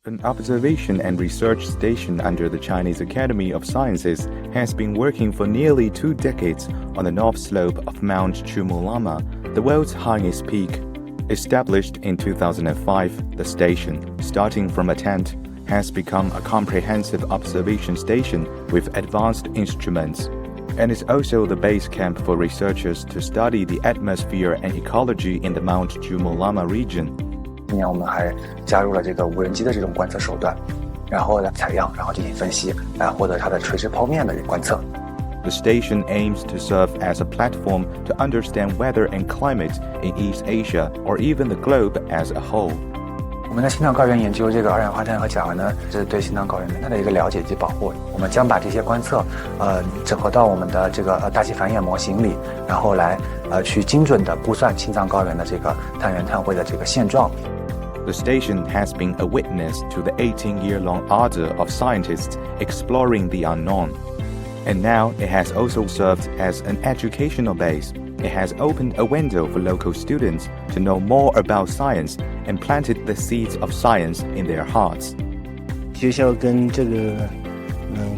An observation and research station under the Chinese Academy of Sciences has been working for nearly 2 decades on the north slope of Mount Chumulama, the world's highest peak. Established in 2005, the station, starting from a tent, has become a comprehensive observation station with advanced instruments, and is also the base camp for researchers to study the atmosphere and ecology in the Mount Chumulama region. 今年我们还加入了这个无人机的这种观测手段，然后来采样，然后进行分析，来获得它的垂直剖面的观测。The station aims to serve as a platform to understand weather and climate in East Asia or even the globe as a whole. 我们在青藏高原研究这个二氧化碳和甲烷呢，是对青藏高原它的一个了解及保护。我们将把这些观测，整合到我们的这个大气繁衍模型里，然后来去精准的估算青藏高原的这个碳源碳汇的这个现状。The station has been a witness to the 18-year-long ardor of scientists exploring the unknown. And now it has also served as an educational base. It has opened a window for local students to know more about science and planted the seeds of science in their hearts. 学校跟这个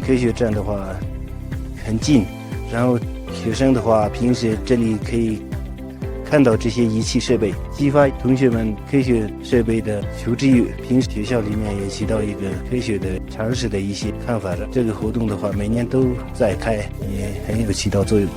科学站的话很近，然后学生的话平时这里可以看到这些仪器设备，激发同学们科学设备的求知欲。平时学校里面也起到一个科学的常识的一些看法的。这个活动的话，每年都在开，也很有起到作用。